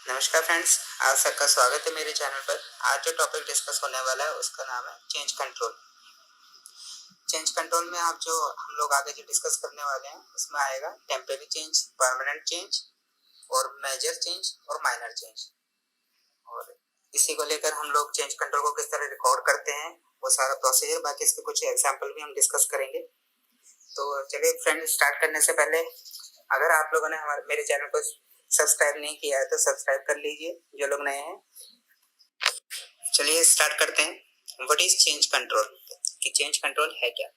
नमस्कार फ्रेंड्स, आप सबका स्वागत है मेरे चैनल पर। आज जो टॉपिक डिस्कस होने वाला है उसका नाम है चेंज कंट्रोल। चेंज कंट्रोल में आप जो हम लोग आगे जो डिस्कस करने वाले हैं उसमें आएगा टेम्परेरी चेंज, परमानेंट चेंज और मेजर चेंज और माइनर चेंज। और इसी को लेकर हम लोग चेंज कंट्रोल को किस तरह रिकॉर्ड करते हैं वो सारा प्रोसीजर, बाकी इसके कुछ एग्जाम्पल भी हम डिस्कस करेंगे। तो चलिए फ्रेंड, स्टार्ट करने से पहले अगर आप लोगों ने हमारे मेरे चैनल को सब्सक्राइब नहीं किया है तो सब्सक्राइब कर लीजिए जो लोग नए हैं। चलिए स्टार्ट करते हैं। व्हाट इज चेंज कंट्रोल, कि चेंज कंट्रोल है क्या।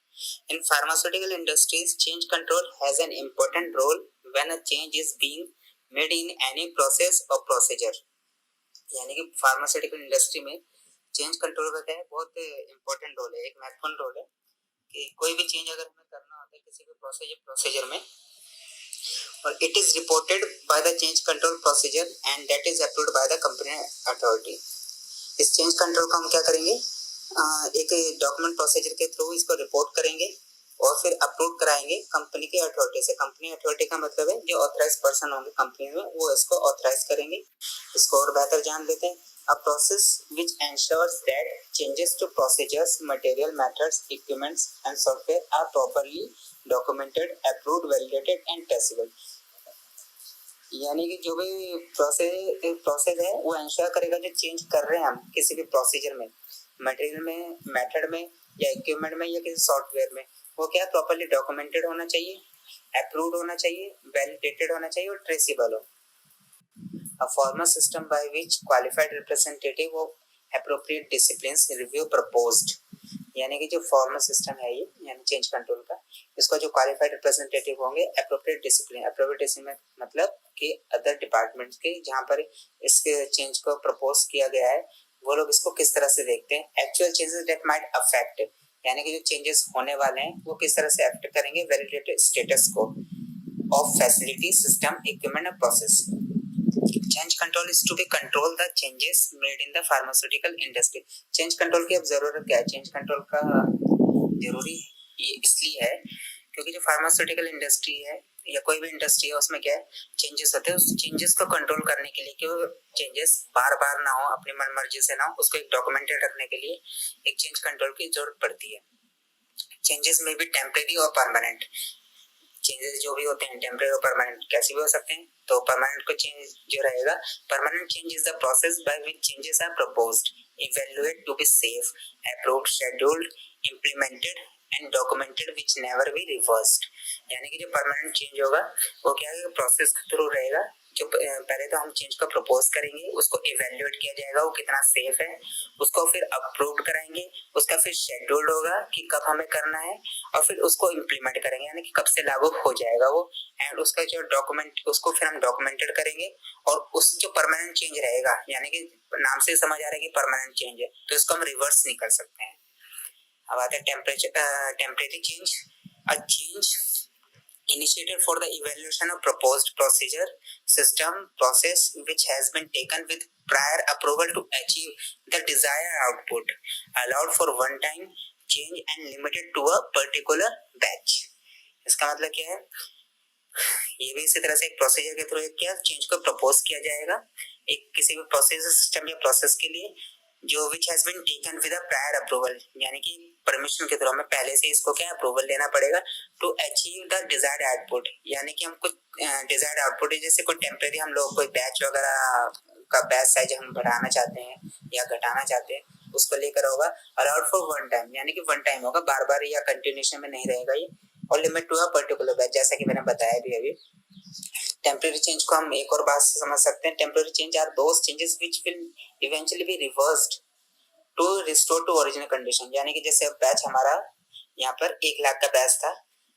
In pharmaceutical industries change control has an important role when a change is being made in any process और प्रोसीजर। यानी कि फार्मास्यूटिकल इंडस्ट्री में चेंज कंट्रोल का क्या है, बहुत इम्पोर्टेंट रोल है, एक महत्वपूर्ण रोल है कि कोई भी चेंज अगर हमें करना होता है किसी भी प्रोसीजर में, और it is reported by the change control procedure and that is approved by the company authority. इस चेंज कंट्रोल को हम क्या करेंगे, एक डॉक्यूमेंट प्रोसीजर के थ्रू इसको रिपोर्ट करेंगे और फिर अप्रूव कराएंगे कंपनी की अथॉरिटी से। कंपनी अथॉरिटी का मतलब है जो ऑथराइज पर्सन होंगे कंपनी में, वो इसको ऑथराइज करेंगे। इसको और बेहतर जान लेते हैं। A process which ensures that changes to procedures, material, methods, equipments and software are properly documented, approved, validated and traceable। यानी कि जो भी प्रोसेस है वो इंश्योर करेगा, जो चेंज कर रहे हैं हम किसी भी प्रोसीजर में, मटेरियल में, मेथड में या इक्विपमेंट में या किसी सॉफ्टवेयर में, वो क्या प्रॉपर्ली डॉक्यूमेंटेड होना चाहिए, अप्रूव्ड होना चाहिए, वैलिडेटेड होना चाहिए और ट्रेसेबल हो। A formal system by which qualified representative of appropriate disciplines review proposed। यानी कि जो फॉर्मल सिस्टम है ये, यानी चेंज कंट्रोल का, इसका जो क्वालिफाइड रिप्रेजेंटेटिव होंगे, अप्रोप्रिएट डिसिप्लिन मतलब कि अदर डिपार्टमेंट्स के जहाँ पर इसके चेंज को प्रपोज किया गया है, वो लोग इसको किस तरह से देखते हैं। Actual changes that might affect, यानी कि जो चेंजेस होने वाले हैं वो किस तरह से अफेक्ट करेंगे वैलिडेटेड स्टेटस को ऑफ फैसिलिटी, सिस्टम, इक्विपमेंट और process. Change control is to be control the changes made in the pharmaceutical industry. Change control की अब जरूरत क्या है, चेंज कंट्रोल का जरूरी ये इसलिए है क्योंकि जो फार्मास्यूटिकल इंडस्ट्री है या कोई भी इंडस्ट्री है उसमें क्या है, चेंजेस होते हैं। उस चेंजेस को कंट्रोल करने के लिए कि वो चेंजेस बार बार ना हो, अपनी मन मर्जी से ना हो, उसको एक डॉक्यूमेंटेड रखने के लिए एक चेंज कंट्रोल की जरूरत पड़ती है। चेंजेस में भी टेम्परेरी और परमानेंट चेंजेस जो भी होते हैं, टेम्परेरी और परमानेंट कैसे भी हो सकते हैं। तो परमानेंट को चेंज जो रहेगा, permanent change is the process by which changes are proposed, evaluate to be safe, approved, scheduled, implemented and documented which never be reversed. यानी कि जो परमानेंट चेंज होगा वो क्या है, प्रोसेस के थ्रू रहेगा। जो पहले तो हम चेंज को प्रपोज करेंगे, उसको इवैल्यूएट किया जाएगा वो कितना सेफ है, उसको फिर अप्रूव्ड कराएंगे, उसका फिर शेड्यूल्ड होगा कि कब हमें करना है, और फिर उसको इम्प्लीमेंट करेंगे यानी कि कब से लागू हो जाएगा वो, एंड उसका जो डॉक्यूमेंट उसको फिर हम डॉक्यूमेंटेड करेंगे। और उस जो परमानेंट चेंज रहेगा, यानी कि नाम से समझ आ रहा है कि परमानेंट चेंज है, तो इसको हम रिवर्स नहीं कर सकते हैं। अब आते हैं temporary change. A change initiated for the evaluation of proposed procedure, system, process which has been taken with prior approval to achieve the desired output, allowed for one time change and limited to a particular batch। इसका मतलब क्या है, ये भी इसी तरह से एक प्रोसीजर के थ्रू क्या चेंज को प्रपोज किया जाएगा एक किसी भी प्रोसेस, सिस्टम या प्रोसेस के लिए, जो which has been taken with a prior approval, यानी कि परमिशन के थ्रू हमें पहले से इसको क्या अप्रूवल लेना पड़ेगा, to achieve the desired output. यानी कि हम कुछ डिजायर्ड आउटपुट, जैसे कोई टेम्परेरी हम लोग कोई बैच वगैरह का बैच साइज हम बढ़ाना चाहते हैं या घटाना चाहते हैं, उसको लेकर होगा। अलाउड फॉर वन टाइम, यानी कि वन टाइम होगा, बार बार या कंटिन्यूशन में नहीं रहेगा ये, और limit to a particular batch, जैसा कि मैंने बताया भी अभी। टेम्परेरी चेंज को हम एक और बात से समझ सकते हैं, temporary change are those changes which will eventually be reversed to restore to original condition. यानी कि जैसे अब बैच हमारा यहाँ पर 1 लाख का बैच था,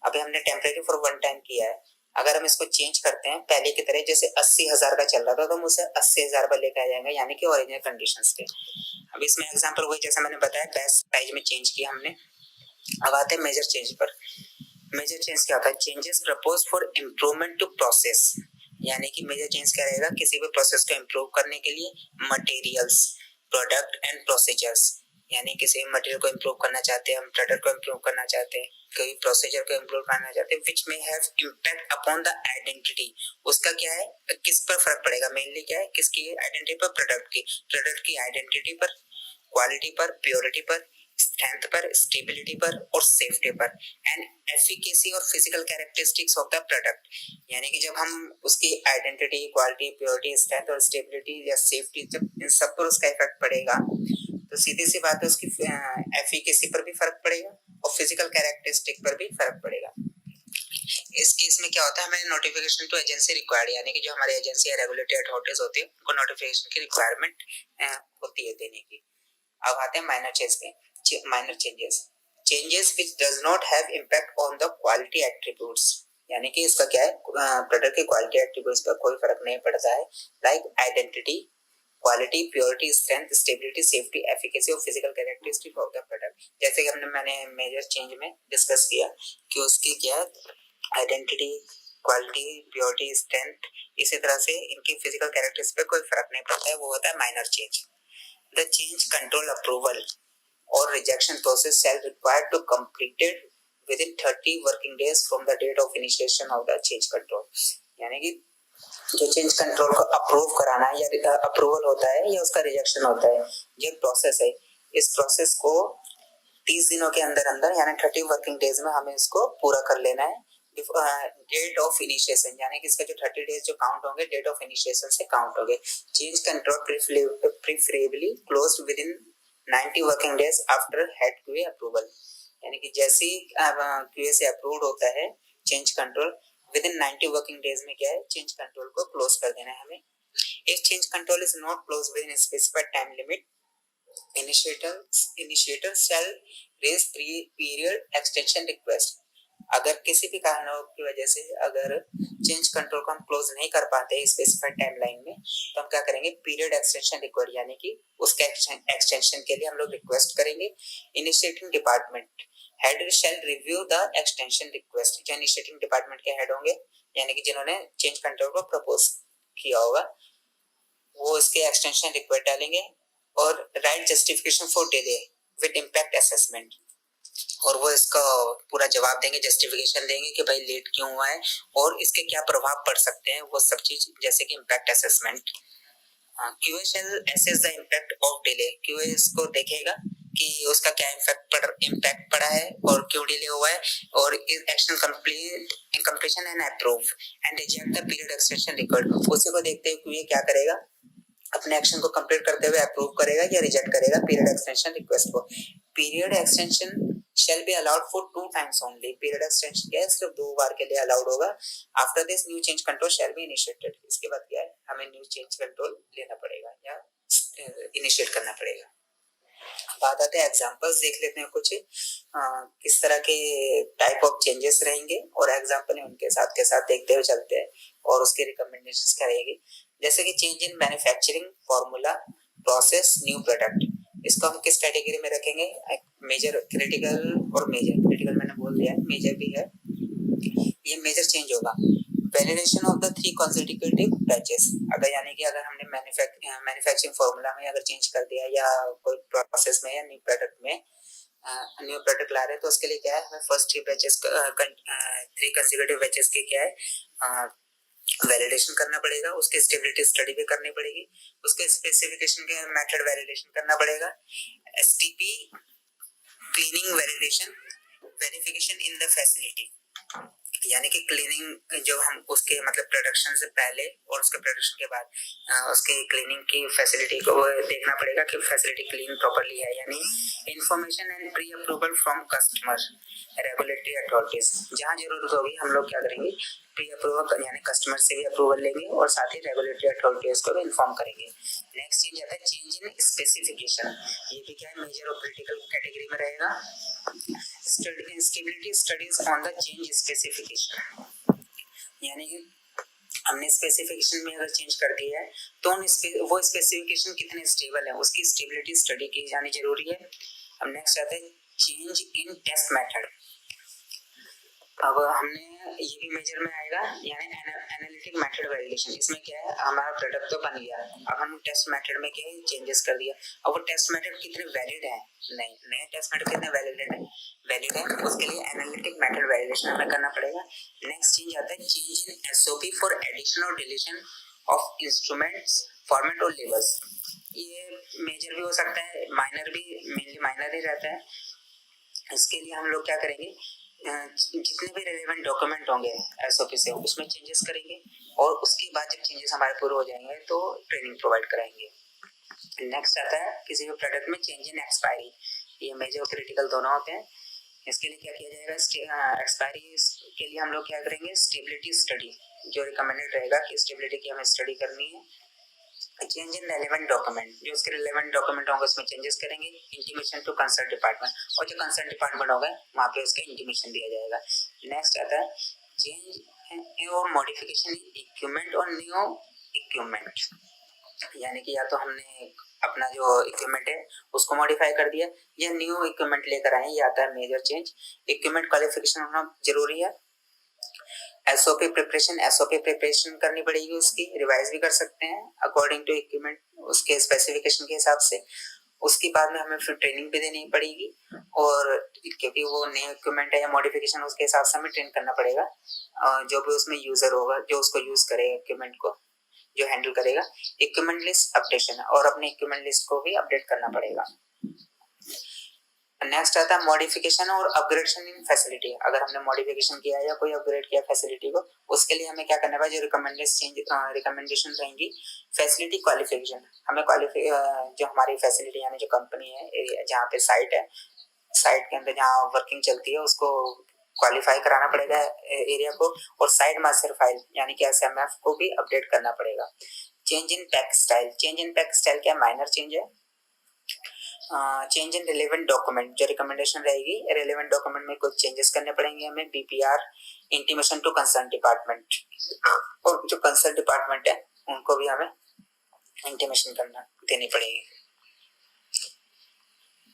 अभी हमने टेम्परेरी फॉर वन टाइम किया है, अगर हम इसको चेंज करते हैं पहले की तरह, जैसे 80,000 का चल रहा था तो हम उसे 80,000 पर लेकर आ जाएंगे, यानी कि ओरिजिनल कंडीशंस पे। अब इसमें एग्जांपल वही जैसा मैंने बताया, बैच साइज में चेंज किया हमने। अब आते हैं मेजर चेंज पर। मेजर चेंज क्या होता है, changes propose for improvement to process. यानी कि मेजर चेंज क्या रहेगा, किसी भी प्रोसेस को इम्प्रूव करने के लिए मटेरियल्स, प्रोडक्ट एंड प्रोसीजर्स, यानी किसी मटेरियल को इम्प्रूव करना चाहते हैं, हम प्रोडक्ट को इम्प्रूव करना चाहते हैं, कोई प्रोसीजर को इम्प्रूव करना चाहते हैं, विच may have impact upon the identity. उसका क्या है, किस पर फर्क पड़ेगा, मेनली क्या है, किसकी आइडेंटिटी पर, प्रोडक्ट की आइडेंटिटी पर, क्वालिटी पर, प्योरिटी पर, स्ट्रेंथ पर, स्टेबिलिटी पर और सेफ्टी पर, एंड एफिकेसी और physical characteristics of the product. यानी कि जब हम उसकी आइडेंटिटी, क्वालिटी, प्योरिटी, स्ट्रेंथ और स्टेबिलिटी या सेफ्टी, जब इन सब पर उसका इफेक्ट पड़ेगा तो सीधी सी बात है उसकी एफिकेसी पर भी फर्क पड़ेगा और फिजिकल कैरेक्टरिस्टिक पर भी फर्क पड़ेगा। इस केस में क्या होता है, हमें नोटिफिकेशन टू एजेंसी रिक्वायर्ड, यानी कि जो हमारी एजेंसी या रेगुलेटरी अथॉरिटीज होती है उनको नोटिफिकेशन की रिक्वायरमेंट होती है देने की। अब आते हैं minor changes which does not have impact on the quality attributes. यानी कि इसका क्या है, प्रोडक्ट के क्वालिटी एट्रीब्यूट्स पर कोई फर्क नहीं पड़ता है, like identity, quality, purity, strength, stability, safety, efficacy और physical characteristic of the product. जैसे कि मैंने मेजर चेंज में डिस्कस किया कि उसकी क्या आइडेंटिटी, क्वालिटी, प्योरिटी, स्ट्रेंथ, इसी तरह से इनकी फिजिकल कैरेक्टरिस्टिक्स पे कोई फर्क नहीं पड़ता है, वो होता है minor change. The change control approval और rejection process shall required to completed within 30 working days from the date of initiation of the change control। यानी कि जो चेंज कंट्रोल को अप्रूव कराना है या अप्रूवल होता है या उसका रिजेक्शन होता है, ये प्रोसेस है, इस प्रोसेस को 30 दिनों के अंदर अंदर यानी 30 वर्किंग डेज में हमें इसको पूरा कर लेना है। डेट ऑफ इनिशिएशन, यानी कि इसका जो 30 डेज जो काउंट होंगे डेट ऑफ इनिशिएशन से काउंट होंगे। Change control preferably closed with in 90 working days after head QA approval. यानी कि जैसे ही क्यूए से अप्रूव्ड होता है change control, with in 90 working days में क्या है, चेंज कंट्रोल को क्लोज कर देना है हमें। If change control is not close within specified time limit, initiator shall raise period extension request. अगर किसी भी कारणों की वजह से अगर चेंज कंट्रोल को हम क्लोज नहीं कर पाते स्पेसिफाइड टाइमलाइन में, तो हम क्या करेंगे, पीरियड एक्सटेंशन रिक्वेस्ट, यानी कि उसके एक्सटेंशन के लिए हम लोग रिक्वेस्ट करेंगे। Initiating department head shall review the extension request. जो इनिशिएटिंग डिपार्टमेंट के हेड होंगे, यानी कि जिन्होंने चेंज कंट्रोल को प्रपोज किया होगा, वो इसके एक्सटेंशन रिक्वेस्ट डालेंगे और right justification for delay with impact assessment, और वो इसका पूरा जवाब देंगे, जस्टिफिकेशन देंगे कि भाई लेट क्यों हुआ है और इसके क्या प्रभाव पड़ सकते हैं, वो सब चीज जैसे कि impact assessment. QA shall assess the impact of delay. QA इसको देखेगा कि उसका क्या इम्पैक्ट पड़ा है और क्यों डिले हुआ है, और action completion and approve and reject the period extension request. उसी को देखते हुए क्यूए क्या करेगा, अपने एक्शन को कंप्लीट करते हुए अप्रूव करेगा या रिजेक्ट करेगा पीरियड एक्सटेंशन रिक्वेस्ट को। Period extension shall be allowed for 2 times only। Period extension क्या है, सिर्फ 2 बार के लिए अलाउड होगा। After this new change control shall be initiated। इसके बाद क्या है, हमें न्यू चेंज कंट्रोल लेना पड़ेगा या इनिशिएट करना पड़ेगा। बात आते हैं एग्जांपल्स देख लेते हैं कुछ किस तरह के टाइप ऑफ चेंजेस रहेंगे, और एग्जांपल उनके साथ के साथ देखते हुए चलते हैं और उसके रिकमेंडेशंस क्या रहेगी। जैसे कि change in manufacturing formula, process, new product, इसको हम किस कैटेगरी में रखेंगे, मेजर, क्रिटिकल और मेजर। क्रिटिकल मैंने बोल दिया है, मेजर भी है, ये मेजर चेंज होगा। Validation of the 3 consecutive batches, अगर यानी कि अगर हमने मैन्युफैक्चरिंग फार्मूला में अगर चेंज कर दिया या कोई प्रोसेस में या न्यू प्रोडक्ट में न्यू प्रोडक्ट ला रहे हैं, तो उसके लिए क्या है, हमें फर्स्ट 3 बैचेस 3 कंसेक्यूटिव बैचेस के क्या है वैलिडेशन करना पड़ेगा, उसके स्टेबिलिटी स्टडी भी करनी पड़ेगी, उसके स्पेसिफिकेशन के मेथड वैलिडेशन करना पड़ेगा। STP cleaning validation verification in the facility, यानी कि क्लीनिंग जो हम उसके मतलब प्रोडक्शन से पहले और उसके प्रोडक्शन के बाद उसकी क्लीनिंग की फैसिलिटी को देखना पड़ेगा कि फैसिलिटी क्लीन प्रॉपर्ली है यानी। Information and pre approval from customer regulatory authorities, जहाँ जरूरत होगी हम लोग क्या करेंगे, प्री अप्रूवल यानी कस्टमर से भी अप्रूवल लेंगे और साथ ही रेगुलेटरी अथॉरिटीज को भी इन्फॉर्म करेंगे। नेक्स्ट चेंज आता है चेंज इन स्पेसिफिकेशन, ये भी क्या है, मेजर और क्रिटिकल कैटेगरी में रहेगा। Stability studies on the change specification, यानी कि हमने स्पेसिफिकेशन में अगर चेंज कर दिया है तो वो स्पेसिफिकेशन कितने स्टेबल है उसकी स्टेबिलिटी स्टडी की जानी जरूरी है। अब नेक्स्ट आता है चेंज इन टेस्ट मेथड, अब हमने ये भी मेजर में आएगा, यानी एनालिटिक मेथड वैलिडेशन। इसमें क्या है, हमारा प्रोडक्ट तो बन गया, अब हम टेस्ट मेथड में क्या है चेंजेस कर दिया। अब वो टेस्ट मेथड कितने वैलिड है, नहीं नए टेस्ट मेथड कितने वैलिड है, उसके लिए एनालिटिक मेथड वैलिडेशन हमें करना पड़ेगा। नेक्स्ट चेंज आता है change in SOP for addition और डिलीशन ऑफ इंस्ट्रूमेंट्स फॉर्मेट और लेबल्स। ये मेजर भी हो सकता है, माइनर भी, मेनली माइनर ही रहता है। इसके लिए हम लोग क्या करेंगे, जितने भी रेलेवेंट डॉक्यूमेंट होंगे एसओपी से उसमें चेंजेस करेंगे, और उसके बाद जब चेंजेस हमारे पूरे हो जाएंगे तो ट्रेनिंग प्रोवाइड कराएंगे। नेक्स्ट आता है किसी भी प्रोडक्ट में चेंज इन एक्सपायरी। ये मेजर और क्रिटिकल दोनों होते हैं। इसके लिए क्या किया जाएगा, एक्सपायरी के लिए हम लोग क्या करेंगे, स्टेबिलिटी स्टडी जो रिकमेंडेड रहेगा कि स्टेबिलिटी की हमें स्टडी करनी है। चेंज इन रेलेवेंट डॉक्यूमेंट, जो उसके रेलेवेंट डॉक्यूमेंट होंगे उसमें चेंजेस करेंगे। इंटीमेशन टू कंसर्न डिपार्टमेंट, और जो कंसर्न डिपार्टमेंट होगा वहाँ पे उसका इंटीमेशन दिया जाएगा। नेक्स्ट आता है चेंज और मॉडिफिकेशन इन इक्विपमेंट और न्यू इक्विपमेंट, यानी कि या तो हमने अपना जो इक्विपमेंट है उसको मॉडिफाई कर दिया या न्यू इक्विपमेंट लेकर आए, ये आता है मेजर चेंज। इक्विपमेंट क्वालिफिकेशन होना जरूरी है। एसओपी प्रिपरेशन करनी पड़ेगी, उसकी रिवाइज भी कर सकते हैं अकॉर्डिंग टू इक्विपमेंट, उसके स्पेसिफिकेशन के हिसाब से। उसके बाद में हमें फिर ट्रेनिंग भी देनी पड़ेगी, और क्योंकि वो नए इक्विपमेंट है या मॉडिफिकेशन, उसके हिसाब से हमें ट्रेन करना पड़ेगा। जो भी उसमें यूजर होगा जो उसको यूज करेगा, इक्विपमेंट को जो हैंडल करेगा। इक्विपमेंट लिस्ट अपडेशन, और अपने इक्विपमेंट लिस्ट को भी अपडेट करना पड़ेगा। नेक्स्ट आता है मॉडिफिकेशन और अपग्रेडेशन इन फैसिलिटी। अगर हमने मॉडिफिकेशन किया या कोई अपग्रेड किया फैसिलिटी को, उसके लिए हमें क्या करना है, जो रिकमेंडेशन रहेंगी। फैसिलिटी क्वालिफिकेशन, हमें जो हमारी फैसिलिटी यानी जो कंपनी है, जहाँ पे साइट है, साइट के अंदर जहाँ वर्किंग चलती है उसको क्वालिफाई कराना पड़ेगा एरिया को, और साइट मास्टर फाइल यानी कि एसएमएफ को भी अपडेट करना पड़ेगा। Change in pack style, change in pack style क्या माइनर चेंज है। चेंज इन रिलेवेंट डॉक्यूमेंट, जो रिकमेंडेशन रहेगी रिलेवेंट डॉक्यूमेंट में कुछ चेंजेस करने पड़ेंगे हमें। BPR intimation to concern department, और जो कंसर्न डिपार्टमेंट है उनको भी हमें इंटीमेशन करना देनी पड़ेगी।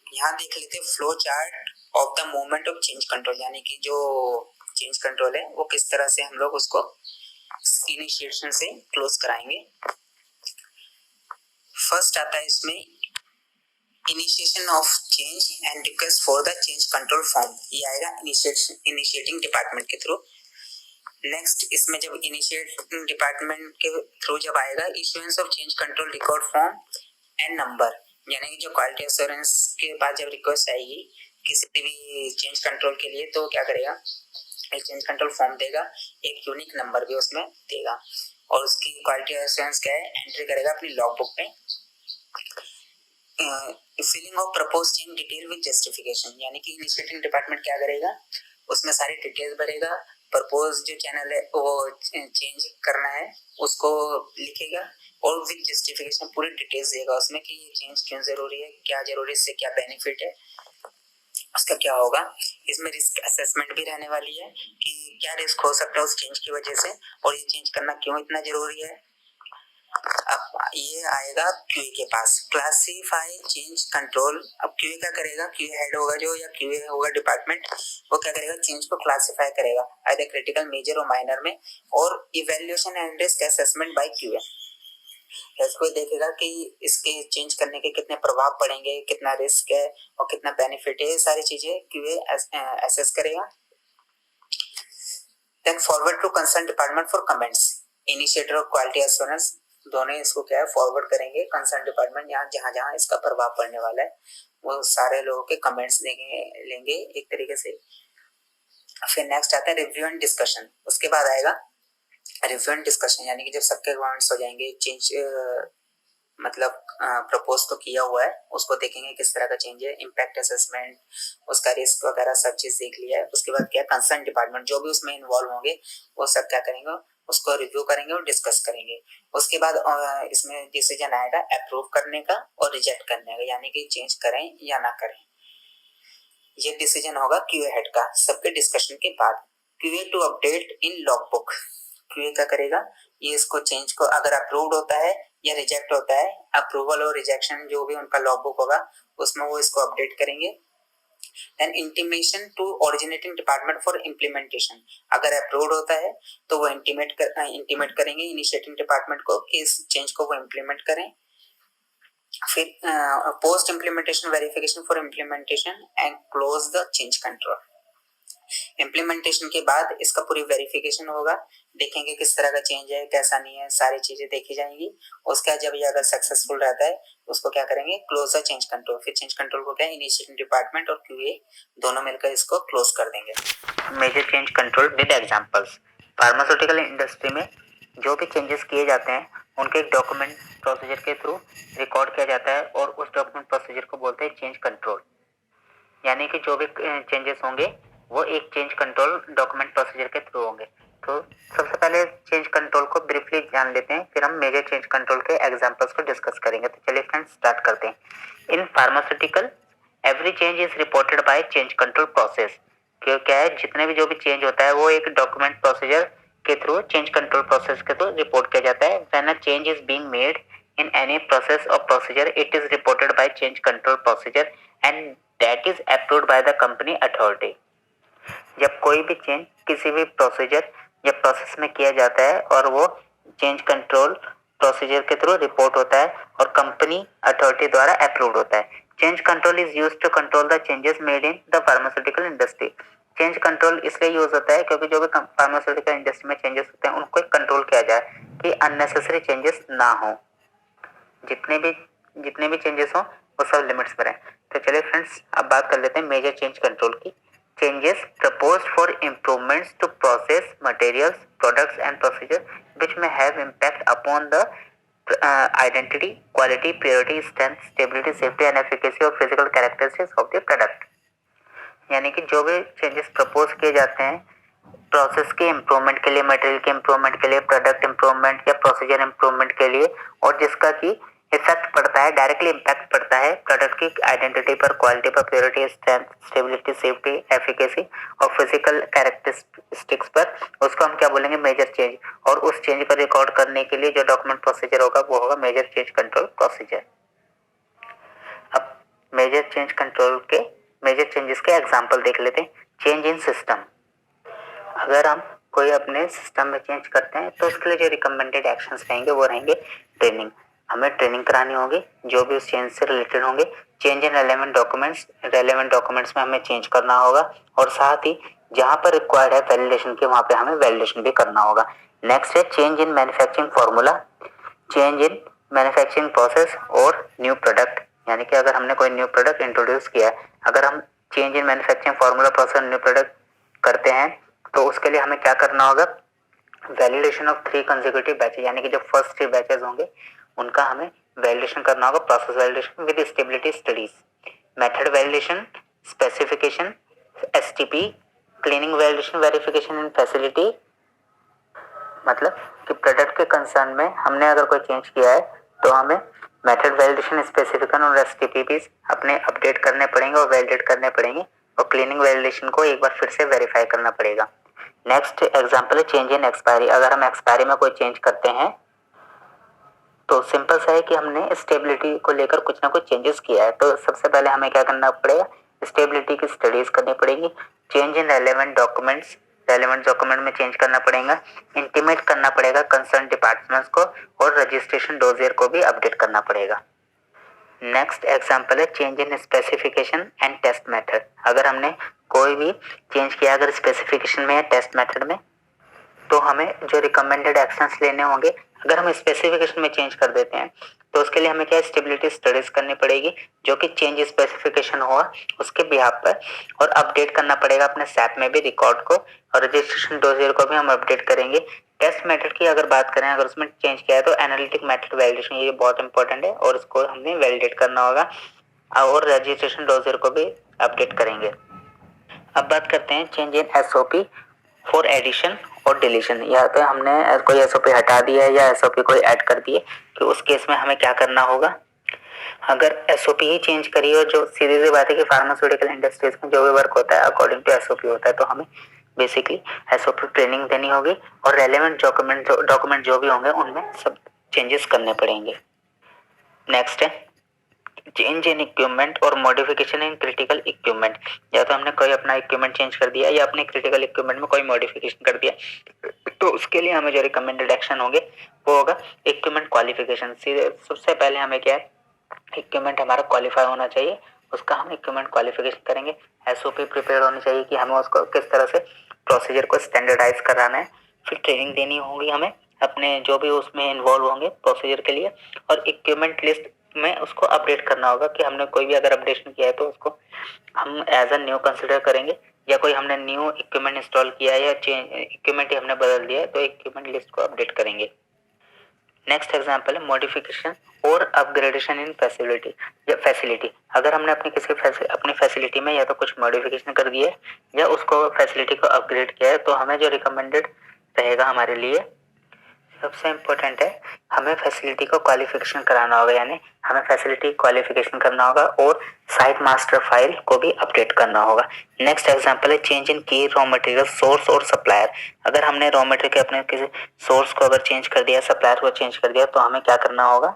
यहाँ देख लेते flow chart of the movement of change control, यानी कि जो चेंज कंट्रोल है वो किस तरह से हम लोग उसको इनिशिएशन से क्लोज कराएंगे। फर्स्ट आता है इसमें initiation of change and request for the change control form, ये आएगा इनिशिएटिंग डिपार्टमेंट के थ्रू। नेक्स्ट इसमें जब इनिशिएटिंग डिपार्टमेंट के थ्रू जब आएगा, issuance of change control record form and number, यानी कि जो क्वालिटी एश्योरेंस के बाद जब रिक्वेस्ट आएगी किसी भी चेंज कंट्रोल के लिए, तो क्या करेगा, एक चेंज कंट्रोल फॉर्म देगा, एक यूनिक नंबर भी उसमें देगा, और उसकी क्वालिटी एश्योरेंस क्या है एंट्री करेगा अपनी लॉग बुक में। Filling of propose change detail with justification, यानी कि इनिशिएटिंग डिपार्टमेंट क्या करेगा, उसमें सारी डिटेल्स भरेगा, प्रपोज जो चैनल है वो चेंज करना है उसको लिखेगा, और विद जस्टिफिकेशन पूरी डिटेल्स देगा उसमें कि ये चेंज क्यों जरूरी है, क्या जरूरी है, इससे क्या बेनिफिट है, उसका क्या होगा। इसमें रिस्क असेसमेंट भी रहने वाली है कि क्या रिस्क हो सकता है उस चेंज की वजह से, और ये चेंज करना क्यों इतना जरूरी है। अब ये आएगा क्यूए के पास, क्लासिफाई चेंज कंट्रोल। अब क्यूए क्या करेगा, क्यूए हेड होगा जो, या क्यूए होगा डिपार्टमेंट, वो क्या करेगा, चेंज को क्लासिफाई करेगा आइदर क्रिटिकल, मेजर और माइनर में, और evaluation and risk assessment bye QA. इसको देखेगा कि इसके चेंज करने के कितने प्रभाव पड़ेंगे, कितना रिस्क है और कितना बेनिफिट है, सारी चीजें क्यूए असेस करेगा। Then forward to concern department for comments, initiator और क्वालिटी एश्योरेंस दोनों इसको क्या है फॉरवर्ड करेंगे कंसर्न डिपार्टमेंट, यहाँ जहाँ जहाँ इसका प्रभाव पड़ने वाला है वो सारे लोगों के कमेंट्स लेंगे एक तरीके से। फिर नेक्स्ट आता है रिव्यू एंड डिस्कशन, उसके बाद आएगा रिव्यू एंड डिस्कशन, यानी कि जब सबके कमेंट्स हो जाएंगे, चेंज मतलब प्रपोज तो किया हुआ है उसको देखेंगे किस तरह का चेंज है, इम्पैक्ट असेसमेंट, उसका रिस्क वगैरह सब चीज देख लिया है। उसके बाद क्या कंसर्न डिपार्टमेंट जो भी उसमें इन्वॉल्व होंगे वो सब क्या करेंगे, उसको रिव्यू करेंगे और डिस्कस करेंगे। उसके बाद इसमें डिसीजन आएगा अप्रूव करने का और रिजेक्ट करने का, यानी कि चेंज करें या ना करें। ये डिसीजन होगा क्यूए हेड का सबके डिस्कशन के बाद। QA to update in log book, QA क्या करेगा, ये इसको चेंज को अगर अप्रूव्ड होता है या रिजेक्ट होता है, अप्रूवल और रिजेक्शन जो भी उनका लॉग बुक होगा उसमें वो इसको अपडेट करेंगे। Then intimation to originating department for implementation, अगर अप्रूव्ड होता है तो वो इंटीमेट करेंगे इनिशिएटिंग डिपार्टमेंट को कि इस चेंज को वो इम्प्लीमेंट करें। फिर post implementation verification for implementation and close the change control. Implementation के बाद इसका पूरी वेरिफिकेशन होगा, देखेंगे किस तरह का चेंज है, कैसा नहीं है, सारी चीजें देखी जाएंगी। उसके बाद जब ये अगर सक्सेसफुल रहता है उसको क्या करेंगे, क्लोज द चेंज कंट्रोल। फिर चेंज कंट्रोल को क्या, इनिशिएटिंग डिपार्टमेंट और क्यूए दोनों मिलकर इसको क्लोज कर देंगे। Major change control with examples. Pharmaceutical industry में जो भी चेंजेस किए जाते हैं उनके एक डॉक्यूमेंट प्रोसीजर के थ्रू रिकॉर्ड किया जाता है और उस डॉक्यूमेंट प्रोसीजर को बोलते हैं चेंज कंट्रोल। यानी कि जो भी चेंजेस होंगे वो एक चेंज कंट्रोल डॉक्यूमेंट प्रोसीजर के थ्रू होंगे। तो सबसे पहले चेंज कंट्रोल को ब्रीफली जान लेते हैं, फिर हम मेजर चेंज कंट्रोल के एग्जांपल्स को डिस्कस करेंगे। तो चलिए फ्रेंड्स स्टार्ट करते हैं। In pharmaceutical every change is reported by change control process. क्या है, जितने भी जो भी चेंज होता है वो एक डॉक्यूमेंट प्रोसीजर के थ्रू, चेंज कंट्रोल प्रोसेस के थ्रू रिपोर्ट किया जाता है। When a change is being made in any process or procedure, it is reported by change control procedure and that is approved by the company authority। जब कोई भी change किसी भी procedure या प्रोसेस में किया जाता है और वो चेंज कंट्रोल प्रोसीजर के थ्रू रिपोर्ट होता है और कंपनी अथॉरिटी द्वारा अप्रूव्ड होता है। Change control is used to control the changes made in the pharmaceutical industry. Change control इसलिए यूज होता है क्योंकि जो भी फार्मास्यूटिकल इंडस्ट्री में चेंजेस होते हैं उनको कंट्रोल किया जाए कि अननेसेसरी चेंजेस ना हो। जितने भी चेंजेस हो वो सब लिमिट्स में रहें। तो चलिए फ्रेंड्स अब बात कर लेते हैं मेजर चेंज कंट्रोल की। Changes proposed for improvements to process materials products and procedure which may have impact upon the identity quality purity strength stability safety and efficacy और physical characteristics of the product. यानी कि जो भी changes propose किए जाते हैं process के improvement के लिए, मटेरियल के इम्प्रूवमेंट के लिए, प्रोडक्ट इम्प्रूवमेंट या प्रोसीजर इम्प्रूवमेंट के लिए, और जिसका कि इफेक्ट पड़ता है, डायरेक्टली इम्पैक्ट पड़ता है प्रोडक्ट की आइडेंटिटी पर, क्वालिटी पर, purity strength stability safety efficacy और फिजिकल कैरेक्टरिस्टिक्स पर, उसको हम क्या बोलेंगे, मेजर चेंज। और उस चेंज को रिकॉर्ड करने के लिए जो डॉक्यूमेंट प्रोसीजर होगा वो होगा मेजर चेंज कंट्रोल प्रोसीजर। अब मेजर चेंज कंट्रोल के मेजर चेंजेस के एग्जांपल देख लेते हैं। चेंज इन सिस्टम। अगर हम कोई अपने सिस्टम में चेंज करते हैं तो उसके लिए जो रिकमेंडेड एक्शंस रहेंगे वो रहेंगे ट्रेनिंग। हमें ट्रेनिंग करानी होगी जो भी उस चेंज से रिलेटेड होंगे। चेंज इन रेलेवेंट डॉक्यूमेंट्स में हमें चेंज करना होगा और साथ ही जहाँ पर रिक्वायर्ड है वैलिडेशन के वहाँ पे हमें वैलिडेशन भी करना होगा। नेक्स्ट है change in manufacturing formula, change in manufacturing process और न्यू प्रोडक्ट। यानी कि अगर हमने कोई न्यू प्रोडक्ट इंट्रोड्यूस किया है, अगर हम change in manufacturing formula process new product करते हैं तो उसके लिए हमें क्या करना होगा, वैलिडेशन ऑफ 3 कंसेक्यूटिव बैचेस। यानी कि जो फर्स्ट 3 बैचेस होंगे उनका हमें वैलिडेशन करना होगा, process validation with stability studies, method validation, specification, STP, cleaning validation, verification in facility. मतलब कि प्रोडक्ट के कंसर्न में हमने अगर कोई चेंज किया है तो हमें मेथड वैलिडेशन, स्पेसिफिकेशन और एसटीपी भी अपने अपडेट करने पड़ेंगे और वैलिडेट करने पड़ेंगे और क्लीनिंग वैलिडेशन को एक बार फिर से वेरीफाई करना पड़ेगा। नेक्स्ट एग्जांपल है चेंज इन एक्सपायरी। अगर हम एक्सपायरी में कोई चेंज करते हैं तो सिंपल सा है कि हमने स्टेबिलिटी को लेकर कुछ ना कुछ चेंजेस किया है, तो सबसे पहले हमें क्या करना पड़ेगा, स्टेबिलिटी की स्टडीज करनी पड़ेगी। चेंज इन रेलेवेंट डॉक्यूमेंट में चेंज करना पड़ेगा, इंटीमेट करना पड़ेगा कंसर्न डिपार्टमेंट्स को और रजिस्ट्रेशन डोजियर को भी अपडेट करना पड़ेगा। नेक्स्ट एग्जांपल है change in specification and test method. अगर हमने कोई भी चेंज किया अगर स्पेसिफिकेशन में या टेस्ट मेथड में तो हमें जो रिकमेंडेड एक्शंस लेने होंगे। अगर हम स्पेसिफिकेशन में चेंज कर देते हैं तो उसके लिए हमें क्या स्टेबिलिटी स्टडीज करनी पड़ेगी जो कि चेंज स्पेसिफिकेशन हुआ उसके बिहाफ पर, और अपडेट करना पड़ेगा अपने सैप में भी रिकॉर्ड को, और रजिस्ट्रेशन डोजियर को भी हम अपडेट करेंगे। टेस्ट मेथड की अगर बात करें, अगर उसमें चेंज किया है तो एनालिटिक मेथड वैलिडेशन, ये बहुत इंपॉर्टेंट है और उसको हमने वैलिडेट करना होगा और रजिस्ट्रेशन डोजियर को भी अपडेट करेंगे। अब बात करते हैं change in SOP for addition और डिलीशन। यहाँ पे हमने कोई एसओपी हटा दी है या एसओपी कोई ऐड कर दी है तो उस केस में हमें क्या करना होगा। अगर एसओपी ही चेंज करी हो, जो सीधी सी बात है कि फार्मास्यूटिकल इंडस्ट्रीज में जो भी वर्क होता है अकॉर्डिंग टू एसओपी होता है, तो हमें बेसिकली एसओपी ट्रेनिंग देनी होगी और रेलेवेंट डॉक्यूमेंट जो भी होंगे उनमें सब चेंजेस करने पड़ेंगे। नेक्स्ट है चेंज इन इक्विपमेंट और मॉडिफिकेशन इन क्रिटिकल इक्विपमेंट, या तो हमने कोई अपना इक्विपमेंट चेंज कर दिया या अपने क्रिटिकल इक्विपमेंट में कोई मॉडिफिकेशन कर दिया, तो उसके लिए हमें जो रिकमेंडेड एक्शन होंगे वो होगा इक्विपमेंट क्वालिफिकेशन। सबसे पहले हमें क्या है, इक्विपमेंट हमारा क्वालिफाई होना चाहिए, उसका हम इक्विपमेंट क्वालिफिकेशन करेंगे। एसओपी प्रिपेयर होनी चाहिए कि हमें उसको किस तरह से प्रोसीजर को स्टैंडर्डाइज कराना है। फिर ट्रेनिंग देनी होगी हमें अपने जो भी उसमें इन्वॉल्व होंगे प्रोसीजर के लिए, और इक्विपमेंट लिस्ट में उसको अपडेट करना होगा कि हमने कोई भी अगर अपडेशन किया है तो उसको हम एज अ न्यू कंसिडर करेंगे, या कोई हमने न्यू इक्विपमेंट इंस्टॉल किया है या इक्विपमेंट ही हमने बदल दिया है तो इक्विपमेंट लिस्ट को अपडेट करेंगे। नेक्स्ट एग्जांपल है मॉडिफिकेशन और अपग्रेडेशन इन फैसिलिटी या फैसिलिटी। अगर हमने अपनी फैसिलिटी में या तो कुछ मॉडिफिकेशन कर दिया है या उसको फैसिलिटी को अपग्रेड किया है, तो हमें जो रिकमेंडेड रहेगा हमारे लिए सबसे इम्पोर्टेंट है, हमें फैसिलिटी को क्वालिफिकेशन कराना होगा, यानी हमें फैसिलिटी क्वालिफिकेशन करना होगा और साइट मास्टर फाइल को भी अपडेट करना होगा। नेक्स्ट एग्जांपल है चेंज इन की रॉ मटेरियल सोर्स और सप्लायर। अगर हमने रॉ मटेरियल के अपने किसी सोर्स को अगर चेंज कर दिया, सप्लायर को चेंज कर दिया, तो हमें क्या करना होगा,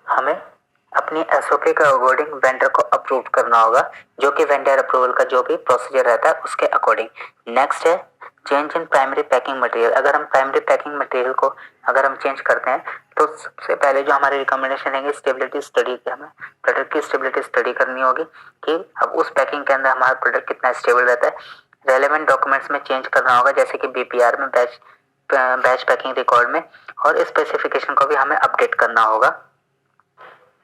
हमें अपनी एसओपी के अकॉर्डिंग वेंडर को अप्रूव करना होगा, जो कि वेंडर अप्रूवल का जो भी प्रोसीजर रहता है उसके अकॉर्डिंग। नेक्स्ट है change in primary packing material. अगर हम प्राइमरी पैकिंग मटेरियल को अगर हम चेंज करते हैं तो सबसे पहले जो हमारी रिकमेंडेशन है स्टेबिलिटी स्टडी की, हमें प्रोडक्ट की स्टेबिलिटी स्टडी करनी होगी कि अब उस पैकिंग के अंदर हमारा प्रोडक्ट कितना स्टेबल रहता है। रेलेवेंट डॉक्यूमेंट्स में चेंज करना होगा, जैसे कि बीपीआर में, बैच पैकिंग रिकॉर्ड में, और स्पेसिफिकेशन को भी हमें अपडेट करना होगा।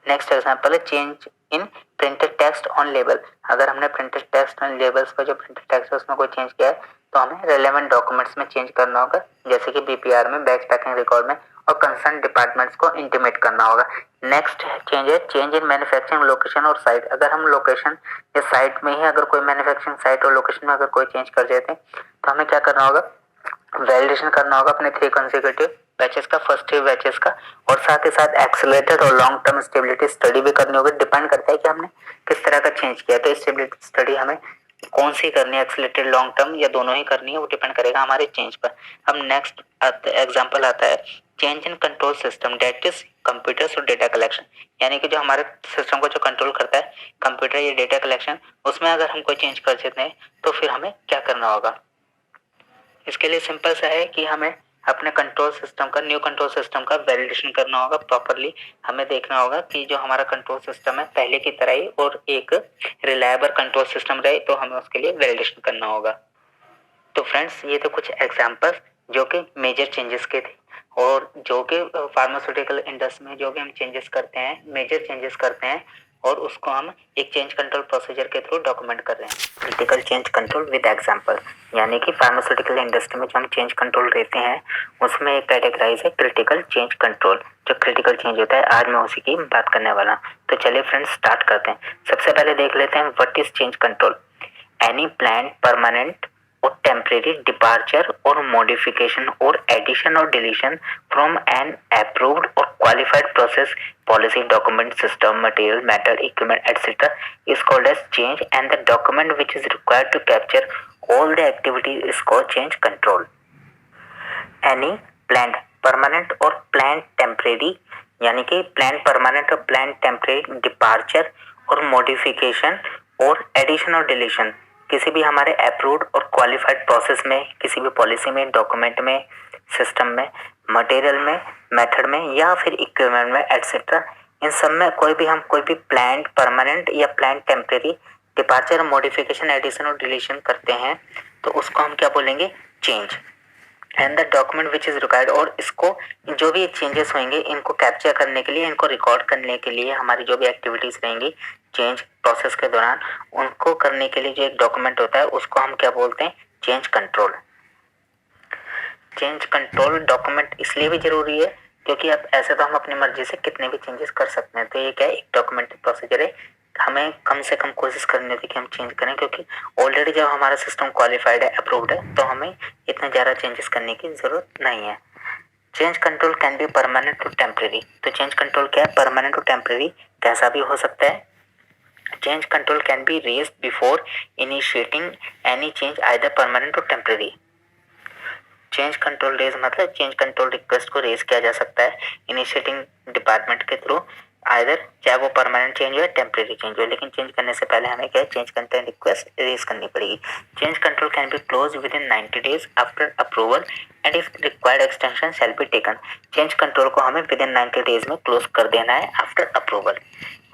नेक्स्ट एग्जांपल है change in printed text on label. अगर हमने प्रिंटेड टेक्स्ट ऑन लेबल्स पर जो प्रिंटेड टेक्स्ट है उसमें कोई चेंज किया है तो हमें रेलेवेंट डॉक्यूमेंट्स में चेंज करना होगा, जैसे कि बीपीआर में, बैच पैकिंग रिकॉर्ड में, और कंसर्न डिपार्टमेंट्स को इंटीमेट करना होगा। नेक्स्ट चेंज है चेंज इन मैन्युफैक्चरिंग लोकेशन और साइट। अगर हम लोकेशन या साइट में ही अगर कोई मैन्युफैक्चरिंग साइट और लोकेशन में अगर कोई चेंज कर देते हैं तो हमें क्या करना होगा, वैलिडेशन करना होगा अपने 3 कंसेक्यूटिव बैचेस का, फर्स्ट 3 बैचेस का, और साथ ही साथ एक्सेलरेटेड और लॉन्ग टर्म स्टेबिलिटी स्टडी भी करनी होगी। डिपेंड करता है कि हमने किस तरह का चेंज किया, तो स्टेबिलिटी स्टडी हमें कौन सी करनी है, एक्सेलरेटेड, लॉन्ग टर्म या दोनों ही करनी है, वो डिपेंड करेगा हमारे चेंज पर। अब नेक्स्ट एग्जांपल आता है change in control system, that is computers और डेटा कलेक्शन। यानी कि जो हमारे सिस्टम को जो कंट्रोल करता है, कंप्यूटर या डेटा कलेक्शन, उसमें अगर हम कोई चेंज कर देते हैं तो फिर हमें क्या करना होगा। इसके लिए सिंपल सा है कि हमें अपने कंट्रोल सिस्टम का, न्यू कंट्रोल सिस्टम का वैलिडेशन करना होगा प्रॉपरली। हमें देखना होगा कि जो हमारा कंट्रोल सिस्टम है पहले की तरह ही और एक रिलायबल कंट्रोल सिस्टम रहे, तो हमें उसके लिए वैलिडेशन करना होगा। तो फ्रेंड्स, ये तो कुछ एग्जांपल्स जो कि मेजर चेंजेस के थे, और जो कि फार्मास्यूटिकल इंडस्ट्री में जो भी हम चेंजेस करते हैं, मेजर चेंजेस करते हैं, और उसको हम एक चेंज कंट्रोल प्रोसीजर के थ्रू डॉक्यूमेंट कर रहे हैं। Critical change control with example, यानी कि फार्मास्यूटिकल इंडस्ट्री में जो हम चेंज कंट्रोल लेते हैं उसमें एक कैटेगराइज है क्रिटिकल चेंज कंट्रोल। जो क्रिटिकल चेंज होता है आज मैं उसी की बात करने वाला हूँ। तो चलिए फ्रेंड्स स्टार्ट करते हैं। सबसे पहले देख लेते हैं what is change control. Any plan permanent or temporary departure or modification or addition or deletion from an approved or qualified process, policy, document, system, material, matter, equipment, etc. is called as change, and the document which is required to capture all the activity is called change control. Any planned permanent or planned temporary, यानी कि planned permanent और planned temporary departure और modification और addition और deletion किसी भी हमारे approved और क्वालिफाइड प्रोसेस में, किसी भी पॉलिसी में, डॉक्यूमेंट में, सिस्टम में, मटेरियल में, मेथड में, या फिर इक्विपमेंट में, एटसेट्रा, इन सब में कोई भी प्लान्ड परमानेंट या planned temporary departure, modification, addition और डिलीशन करते हैं तो उसको हम क्या बोलेंगे, change. And the document which is required, और इसको जो भी चेंजेस होंगे इनको कैप्चर करने के लिए, इनको रिकॉर्ड करने के लिए, हमारी जो भी एक्टिविटीज रहेंगी चेंज प्रोसेस के दौरान, उनको करने के लिए जो एक डॉक्यूमेंट होता है उसको हम क्या बोलते हैं, change control. Change control document इसलिए भी जरूरी है क्योंकि अब ऐसे तो हम अपनी मर्जी से कितने भी चेंजेस कर सकते हैं, तो ये क्या है, एक डॉक्यूमेंट प्रोसीजर है। हमें कम से कम कोशिश करनी होती है कि हम चेंज करें, क्योंकि ऑलरेडी जब हमारा सिस्टम क्वालिफाइड है, अप्रूव्ड है, तो हमें इतना ज़्यादा चेंजेस करने की ज़रूरत नहीं है। Change control can be permanent और टेम्परेरी। तो चेंज कंट्रोल क्या है, परमानेंट और टेम्परेरी कैसा भी हो सकता है। Change control can be raised before initiating any change, either permanent और टेम्परेरी। चेंज कंट्रोल रेज मतलब चेंज कंट्रोल रिक्वेस्ट को रेज किया जा सकता है इनिशिएटिंग डिपार्टमेंट के थ्रू, आइदर चाहे वो परमानेंट चेंज हो या टेम्परेरी चेंज हो, लेकिन चेंज करने से पहले हमें क्या चेंज कंट्रोल रिक्वेस्ट रेज करनी पड़ेगी। Change control can be close with in 90 days after approval and if required extension shall be taken. Change control को हमें विद इन 90 days में क्लोज कर देना है आफ्टर अप्रूवल।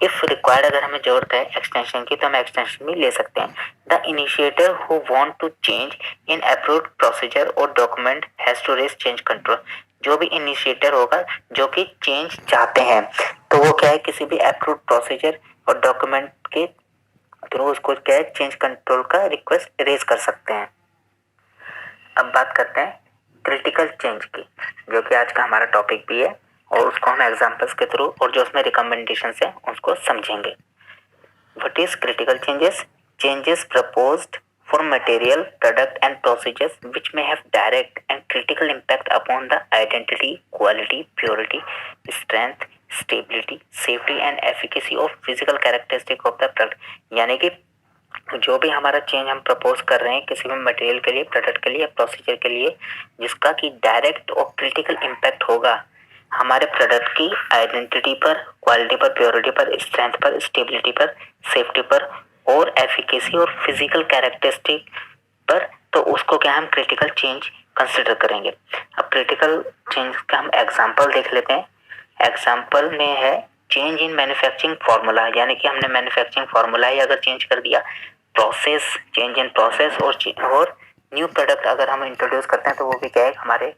इफ रिक्वायर्ड अगर हमें जरूरत है एक्सटेंशन की तो हम एक्सटेंशन भी ले सकते हैं। The initiator who want to change in approved procedure और document has to raise change control. जो भी इनिशिएटर होगा जो कि चेंज चाहते हैं तो वो क्या है किसी भी अप्रूव्ड प्रोसीजर और डॉक्यूमेंट के थ्रू उसको क्या है चेंज कंट्रोल का रिक्वेस्ट रेज कर सकते हैं। अब बात करते हैं क्रिटिकल चेंज की, जो कि आज का हमारा टॉपिक भी है और उसको हम एग्जांपल्स के थ्रू और जो उसमें रिकमेंडेशंस है उसको समझेंगे। What is critical changes? Changes proposed for material, product and procedures which may have direct and critical impact upon the identity, quality, purity, strength, stability, safety and efficacy of physical characteristic of the product। यानी कि जो भी हमारा change हम propose कर रहे हैं किसी भी मटेरियल के लिए, प्रोडक्ट के लिए या प्रोसीजर के लिए, जिसका कि डायरेक्ट और क्रिटिकल इम्पैक्ट होगा हमारे प्रोडक्ट की आइडेंटिटी पर, क्वालिटी पर, प्योरिटी पर, स्ट्रेंथ पर, स्टेबिलिटी पर, सेफ्टी पर और एफिकेसी और फिजिकल कैरेक्टरिस्टिक पर, तो उसको क्या हम क्रिटिकल चेंज कंसिडर करेंगे। अब क्रिटिकल चेंज का हम एग्जांपल देख लेते हैं। एग्जांपल में है चेंज इन मैन्युफैक्चरिंग फार्मूला, यानी कि हमने मैन्युफैक्चरिंग फार्मूला ही अगर चेंज कर दिया, प्रोसेस, चेंज इन प्रोसेस और न्यू प्रोडक्ट अगर हम इंट्रोड्यूस करते हैं तो वो भी क्या है हमारे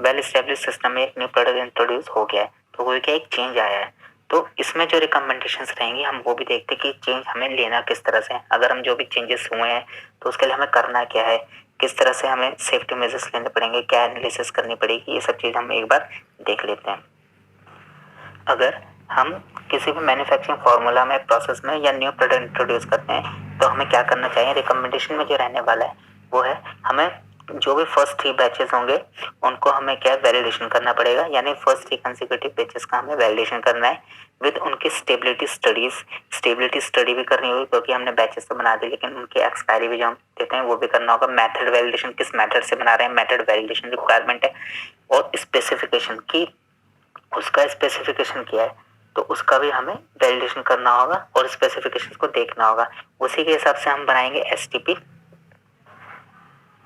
वेल एस्टेब्लिश सिस्टम में एक न्यू प्रोडक्ट इंट्रोड्यूस हो गया है तो वो भी क्या एक चेंज आया है। तो इसमें जो रिकमेंडेशंस रहेंगी हम वो भी देखते हैं कि चेंज हमें लेना किस तरह से है। अगर हम जो भी चेंजेस हुए हैं तो उसके लिए हमें करना क्या है, किस तरह से हमें सेफ्टी मेजर्स लेने पड़ेंगे, क्या एनालिसिस करनी पड़ेगी, ये सब चीज़ हम एक बार देख लेते हैं। अगर हम किसी भी मैन्युफैक्चरिंग फार्मूला में, प्रोसेस में या न्यू प्रोडक्ट इंट्रोड्यूस करते हैं तो हमें क्या करना चाहिए। रिकमेंडेशन में जो रहने वाला है वो है हमें जो भी फर्स्ट 3 बैचेस होंगे उनको हमें क्या वैलिडेशन करना पड़ेगा, यानी फर्स्ट 3 कंसेक्यूटिव बैचेस का हमें वैलिडेशन करना है विद उनकी स्टेबिलिटी स्टडीज। स्टेबिलिटी स्टडी भी करनी होगी क्योंकि हमने बैचेस तो बना दी लेकिन उनकी एक्सपायरी भी जो हम देते हैं वो भी करना होगा। मेथड वैलिडेशन, किस मेथड से बना रहे हैं, मेथड वैलिडेशन रिक्वायरमेंट है। और स्पेसिफिकेशन की, उसका स्पेसिफिकेशन क्या है तो उसका भी हमें वैलिडेशन करना होगा और स्पेसिफिकेशन को देखना होगा। उसी के हिसाब से हम बनाएंगे एसटीपी,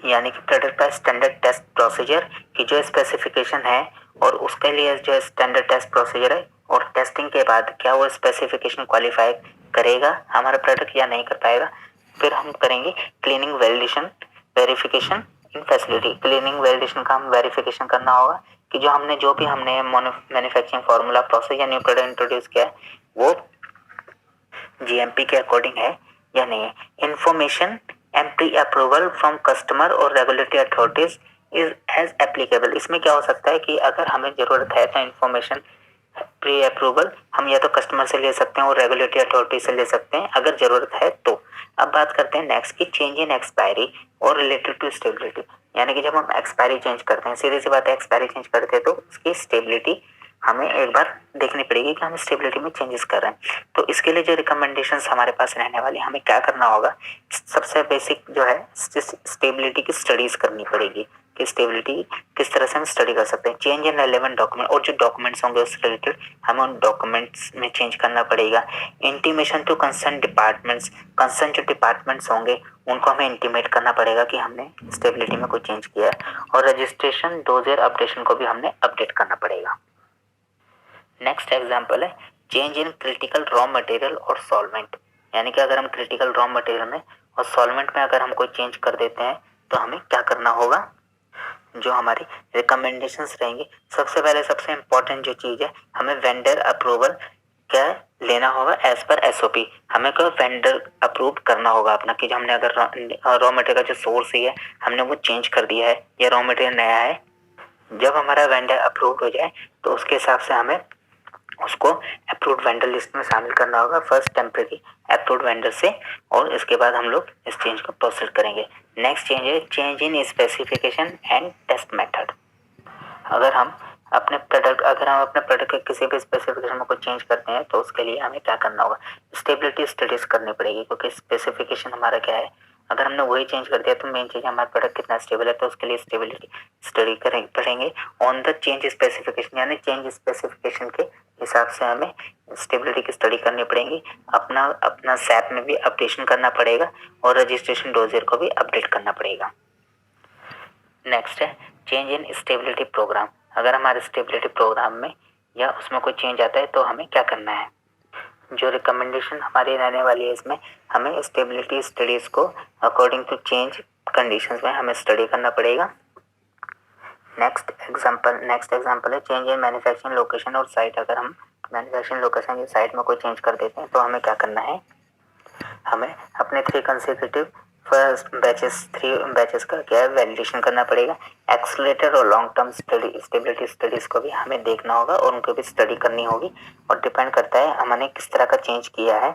यानी कि प्रोडक्ट का स्टैंडर्ड टेस्ट प्रोसीजर की जो स्पेसिफिकेशन है और उसके लिए जो स्टैंडर्ड टेस्ट प्रोसीजर है और टेस्टिंग के बाद क्या वो स्पेसिफिकेशन क्वालिफाई करेगा हमारा प्रोडक्ट या नहीं कर पाएगा। फिर हम करेंगे cleaning validation verification in facility. Cleaning validation का हम वेरिफिकेशन करना होगा कि जो भी हमने मैन्युफैक्चरिंग फार्मूला, प्रोसेस या न्यू प्रोडक्ट इंट्रोड्यूस किया है वो जीएमपी के अकॉर्डिंग है या नहीं है। Information and pre approval from customer और regulatory authorities is as applicable. इसमें क्या हो सकता है कि अगर हमें जरूरत है तो इंफॉर्मेशन प्री अप्रूवल हम या तो कस्टमर से ले सकते हैं और रेगुलेटरी अथॉरिटी से ले सकते हैं अगर जरूरत है तो। अब बात करते हैं नेक्स्ट की चेंज इन एक्सपायरी और रिलेटेड टू स्टेबिलिटी, यानी कि जब हम एक्सपायरी चेंज करते हैं, सीधी सी बात है एक्सपायरी चेंज करते हैं तो उसकी स्टेबिलिटी हमें एक बार देखनी पड़ेगी कि हम स्टेबिलिटी में चेंजेस कर रहे हैं। तो इसके लिए जो रिकमेंडेशंस हमारे पास रहने वाली, हमें क्या करना होगा, सबसे बेसिक जो है स्टेबिलिटी की स्टडीज करनी पड़ेगी कि स्टेबिलिटी किस तरह से हम स्टडी कर सकते हैं। चेंज इन रेलेवेंट डॉक्यूमेंट, और जो डॉक्यूमेंट्स होंगे उससे रिलेटेड हमें उन डॉक्यूमेंट्स में चेंज करना पड़ेगा। Intimation to concern departments, concern जो डिपार्टमेंट्स होंगे उनको हमें इंटीमेट करना पड़ेगा कि हमने स्टेबिलिटी में कोई चेंज किया है। और रजिस्ट्रेशन, डोजियर अपडेशन को भी हमने अपडेट करना पड़ेगा। नेक्स्ट एग्जाम्पल है change in critical raw material और सॉल्वेंट, यानी कि अगर हम क्रिटिकल रॉ मटेरियल में और सॉल्वेंट में अगर हम कोई चेंज कर देते हैं तो हमें क्या करना होगा। जो हमारी रिकमेंडेशंस रहेंगी, सबसे पहले सबसे इम्पोर्टेंट जो चीज़ है हमें वेंडर अप्रूवल क्या लेना होगा एज पर एसओपी। हमें कोई वेंडर अप्रूव करना होगा अपना कि जो हमने अगर रॉ मटेरियल का जो सोर्स ही है हमने वो चेंज कर दिया है या रॉ मटेरियल नया है। जब हमारा वेंडर अप्रूव हो जाए तो उसके हिसाब से हमें उसको अप्रूव्ड वेंडर लिस्ट में शामिल करना होगा, फर्स्ट टेम्परेरी अप्रूव्ड वेंडर से, और इसके बाद हम लोग इस चेंज को प्रोसेस करेंगे। नेक्स्ट चेंज है change in specification and test method. अगर हम अपने प्रोडक्ट के किसी भी स्पेसिफिकेशन में कोई चेंज करते हैं तो उसके लिए हमें क्या करना होगा, स्टेबिलिटी स्टडीज करनी पड़ेगी क्योंकि स्पेसिफिकेशन हमारा क्या है, अगर हमने वही चेंज कर दिया तो मेन चीज़ हमारा प्रोडक्ट कितना स्टेबल है तो उसके लिए स्टेबिलिटी स्टडी पड़ेंगे ऑन द चेंज स्पेसिफिकेशन, यानी चेंज स्पेसिफिकेशन के हिसाब से हमें स्टेबिलिटी की स्टडी करनी पड़ेगी, अपना सैप में भी अपडेशन करना पड़ेगा और रजिस्ट्रेशन डोजियर को भी अपडेट करना पड़ेगा। नेक्स्ट है चेंज इन स्टेबिलिटी प्रोग्राम। अगर हमारे स्टेबिलिटी प्रोग्राम में या उसमें कोई चेंज आता है तो हमें क्या करना है। जो रिकमेंडेशन हमारी रहने वाली है इसमें हमें स्टेबिलिटी स्टडीज को अकॉर्डिंग टू चेंज कंडीशंस में हमें स्टडी करना पड़ेगा। नेक्स्ट एग्जांपल है चेंज इन मैन्युफैक्चरिंग लोकेशन और साइट। अगर हम मैन्युफैक्चरिंग लोकेशन या साइट में कोई चेंज कर देते हैं तो हमें क्या करना है, हमें अपने 3 कंसेक्यूटिव फर्स्ट थ्री बैचेस का क्या है वैलिडेशन करना पड़ेगा। एक्सेलरेटर और लॉन्ग टर्म स्टेबिलिटी स्टडीज को भी हमें देखना होगा और उनको भी स्टडी करनी होगी और डिपेंड करता है हमने किस तरह का चेंज किया है।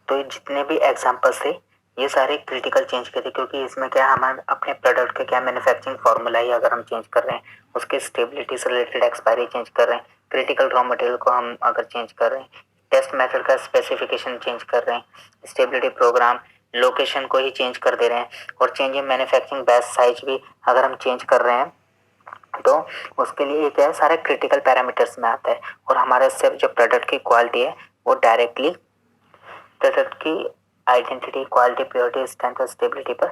तो जितने भी एग्जांपल्स थे ये सारे क्रिटिकल चेंज के थे, क्योंकि इसमें क्या हमारे अपने प्रोडक्ट के क्या मैन्युफैक्चरिंग फार्मूला ही अगर हम चेंज कर रहे हैं, उसके स्टेबिलिटी से रिलेटेड एक्सपायरी चेंज कर रहे हैं, क्रिटिकल रॉ मटेरियल को हम अगर चेंज कर रहे हैं, टेस्ट मेथड का स्पेसिफिकेशन चेंज कर रहे हैं, स्टेबिलिटी प्रोग्राम लोकेशन को ही चेंज कर दे रहे हैं और change in manufacturing batch size भी अगर हम चेंज कर रहे हैं तो उसके लिए क्या है सारे क्रिटिकल पैरामीटर्स में आता है और हमारे सिर्फ जो प्रोडक्ट की क्वालिटी है वो डायरेक्टली प्रोडक्ट की आइडेंटिटी, क्वालिटी, प्योरिटी, स्ट्रेंथ और स्टेबिलिटी पर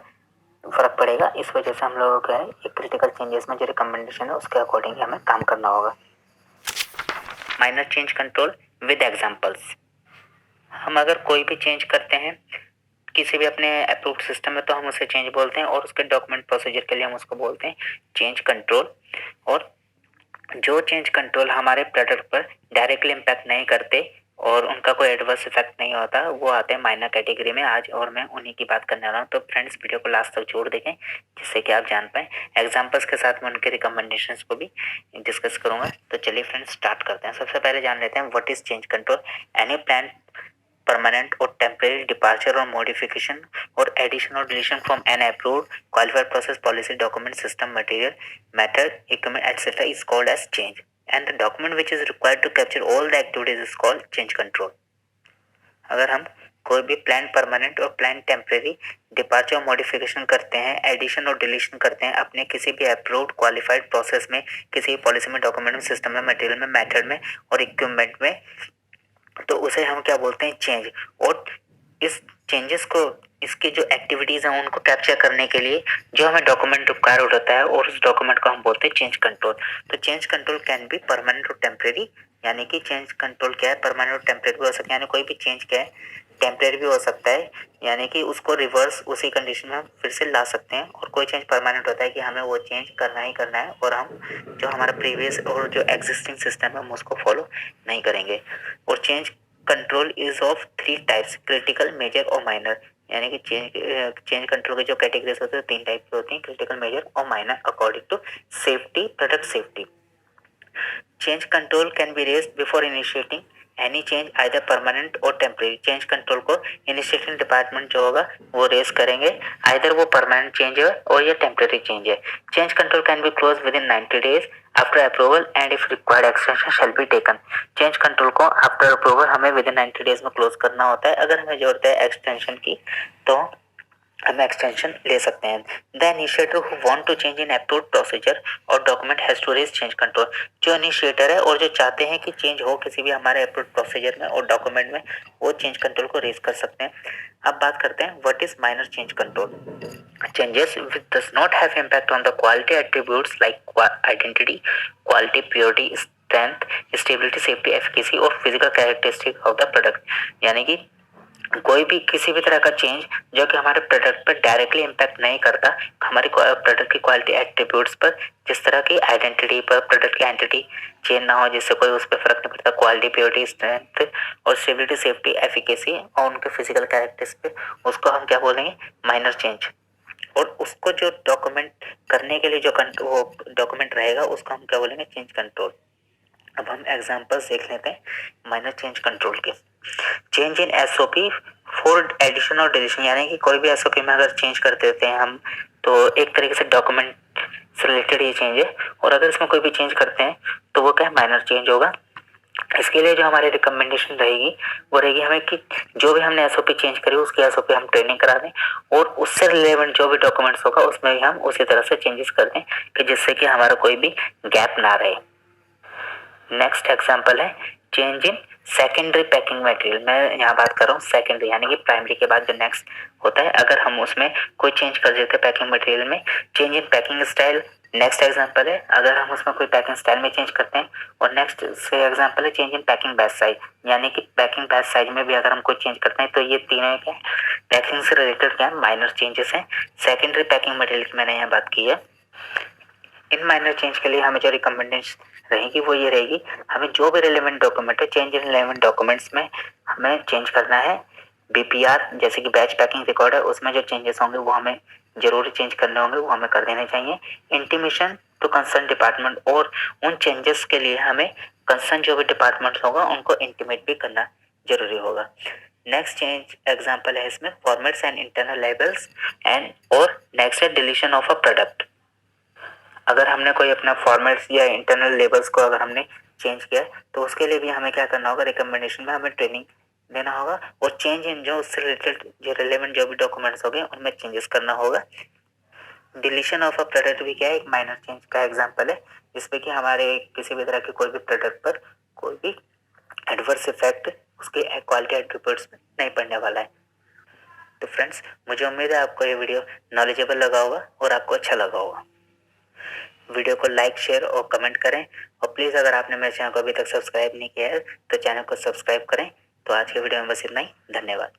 फर्क पड़ेगा। इस वजह से हम लोगों को एक क्रिटिकल चेंजेस में जो रिकमेंडेशन है उसके अकॉर्डिंग हमें काम करना होगा। Minor change control with examples. हम अगर कोई भी चेंज करते हैं किसी भी अपने अप्रूव्ड सिस्टम में तो हम उसे चेंज बोलते हैं और उसके डॉक्यूमेंट प्रोसीजर के लिए हम उसको बोलते हैं चेंज कंट्रोल। और जो चेंज कंट्रोल हमारे प्रोडक्ट पर डायरेक्टली इम्पैक्ट नहीं करते और उनका कोई एडवर्स इफेक्ट नहीं होता वो आते हैं माइनर कैटेगरी में आज, और मैं उन्हीं की बात करने वाला हूँ। तो फ्रेंड्स वीडियो को लास्ट तक जरूर देखें जिससे कि आप जान पाएं। एग्जांपल्स के साथ मैं उनके रिकमेंडेशंस को भी डिस्कस करूंगा। तो चलिए फ्रेंड्स स्टार्ट करते हैं। सबसे पहले जान लेते हैं what is change control. Any plan permanent और टेम्परेरी डिपार्चर और मॉडिफिकेशन और एडिशन और deletion from an approved qualified process policy document system material method equipment etcetera is called as change and the document which is required to capture all the activities is called change control. अगर हम कोई भी plan permanent और plan temporary departure और modification करते हैं, addition और deletion करते हैं अपने किसी भी अप्रूव्ड क्वालिफाइड प्रोसेस में, किसी भी पॉलिसी में, डॉक्यूमेंट में, सिस्टम में, मटेरियल में, मेथड में और इक्विपमेंट में, तो उसे हम क्या बोलते हैं चेंज। और इस चेंजेस को, इसकी जो एक्टिविटीज हैं उनको कैप्चर करने के लिए जो हमें डॉक्यूमेंट रिक्वायर्ड होता है और उस डॉक्यूमेंट को हम बोलते हैं चेंज कंट्रोल। तो change control can be permanent और टेम्परेरी, यानी कि चेंज कंट्रोल क्या है परमानेंट और टेम्परेरी भी हो सकता है, यानी कोई भी चेंज क्या है टेम्परेरी भी हो सकता है, यानी कि उसको रिवर्स उसी कंडीशन में हम फिर से ला सकते हैं। और कोई चेंज परमानेंट होता है कि हमें वो चेंज करना ही करना है और हम जो हमारा प्रीवियस और जो एग्जिस्टिंग सिस्टम है हम उसको फॉलो नहीं करेंगे। और change control is of 3 types, critical, major और माइनर, यानी कि चेंज कंट्रोल के जो कैटेगरीज होते हैं 3 टाइप के होते हैं, क्रिटिकल, मेजर और minor according to safety, product safety. Change control can be raised before initiating any change either permanent और टेम्परेरी। चेंज कंट्रोल को इनिशिएटिंग डिपार्टमेंट जो होगा वो रेज करेंगे, आइदर वो परमानेंट चेंज है और या टेम्परेरी चेंज है। Change control can be close with in 90 days after approval and if required extension shall be taken. Change control को आफ्टर अप्रूवल हमें विद इन 90 days में क्लोज करना होता है। अगर हमें जरूरत है एक्सटेंशन की तो हम एक्सटेंशन ले सकते हैं। The initiator who want to change in approved procedure और document has to raise change control. जो इनिशिएटर है और जो चाहते हैं कि चेंज हो किसी भी हमारे अप्रूव्ड प्रोसीजर में और डॉक्यूमेंट में, वो चेंज कंट्रोल को रेज कर सकते हैं। अब बात करते हैं what is minor change control. Changes which does not have impact on the quality attributes like identity, quality, purity, strength, stability, safety, efficacy और physical characteristic of the product। यानी कि कोई भी किसी भी तरह का चेंज जो कि हमारे प्रोडक्ट पर डायरेक्टली इम्पैक्ट नहीं करता, हमारे प्रोडक्ट की क्वालिटी एट्रीब्यूट्स पर, जिस तरह की आइडेंटिटी पर प्रोडक्ट की आइडेंटिटी चेंज ना हो जिससे कोई उस पर फर्क नहीं पड़ता, क्वालिटी, प्योरिटी, स्ट्रेंथ और स्टेबिलिटी, सेफ्टी, एफिकेसी और उनके फिजिकल कैरेक्टरिस्टिक्स पे, उसको हम क्या बोलेंगे माइनर चेंज। और उसको जो डॉक्यूमेंट करने के लिए जो वो डॉक्यूमेंट रहेगा उसको हम क्या बोलेंगे चेंज कंट्रोल। अब हम एग्जांपल्स देख लेते हैं माइनर चेंज कंट्रोल के। Change in SOP for addition और डिलीशन, यानी कि कोई भी एसओपी में अगर चेंज कर देते हैं हम तो एक तरीके से डॉक्यूमेंट से रिलेटेड ये चेंज है, और अगर इसमें कोई भी चेंज करते हैं तो वो क्या है माइनर चेंज होगा। इसके लिए जो हमारी रिकमेंडेशन रहेगी वो रहेगी हमें कि जो भी हमने एसओपी चेंज करी उसकी एसओपी हम ट्रेनिंग करा दें और उससे रिलेवेंट जो भी डॉक्यूमेंट्स होगा उसमें भी हम उसी तरह से चेंजेस कर दें कि जिससे कि हमारा कोई भी गैप ना रहे। नेक्स्ट एग्जांपल है change in secondary packing material, मैं यहाँ बात कर रहा हूँ सेकेंडरी यानी कि प्राइमरी के बाद जो नेक्स्ट होता है, अगर हम उसमें कोई चेंज कर देते हैं पैकिंग मटेरियल में, change in packing style next example है, अगर हम उसमें कोई पैकिंग स्टाइल में चेंज करते हैं। और नेक्स्ट से एग्जांपल है चेंज इन पैकिंग बैच साइज, यानी कि पैकिंग बैच साइज में भी अगर हम कोई चेंज करते हैं तो ये तीनों क्या पैकिंग से रिलेटेड क्या माइनर चेंजेस हैं। सेकेंडरी पैकिंग मटेरियल की मैंने यहाँ बात की है। इन माइनर चेंज के लिए हमें जो रिकमेंडेशन रहेगी वो ये रहेगी, हमें जो भी रिलेवेंट डॉक्यूमेंट है चेंज इन रिलेवेंट डॉक्यूमेंट्स में हमें चेंज करना है। बीपीआर जैसे कि बैच पैकिंग रिकॉर्ड है, उसमें जो चेंजेस होंगे वो हमें जरूरी चेंज करने होंगे, वो हमें कर देने चाहिए। इंटीमेशन टू कंसर्न डिपार्टमेंट, और उन चेंजेस के लिए हमें कंसर्न जो भी डिपार्टमेंट होगा उनको इंटीमेट भी करना जरूरी होगा। नेक्स्ट चेंज एग्जांपल है इसमें formats and internal labels and, और नेक्स्ट है डिलीशन ऑफ अ प्रोडक्ट। अगर हमने कोई अपना फॉर्मेट्स या इंटरनल लेबल्स को अगर हमने चेंज किया तो उसके लिए भी हमें क्या करना होगा, रिकमेंडेशन में हमें ट्रेनिंग देना होगा, और चेंज इन जो उससे रिलेटेड जो रिलेवेंट जो भी डॉक्यूमेंट्स हो गए उनमें चेंजेस करना होगा। डिलीशन ऑफ अ प्रोडक्ट भी क्या है, एक माइनर चेंज का एग्जांपल है, जिसपे कि हमारे किसी भी तरह के कोई भी प्रोडक्ट पर कोई भी एडवर्स इफेक्ट उसके क्वालिटी एट्रीब्यूट्स में नहीं पड़ने वाला है। तो फ्रेंड्स, मुझे उम्मीद है आपको ये वीडियो नॉलेजेबल लगा होगा और आपको अच्छा लगा होगा। वीडियो को लाइक शेयर और कमेंट करें, और प्लीज़ अगर आपने मेरे चैनल को अभी तक सब्सक्राइब नहीं किया है तो चैनल को सब्सक्राइब करें। तो आज के वीडियो में बस इतना ही, धन्यवाद।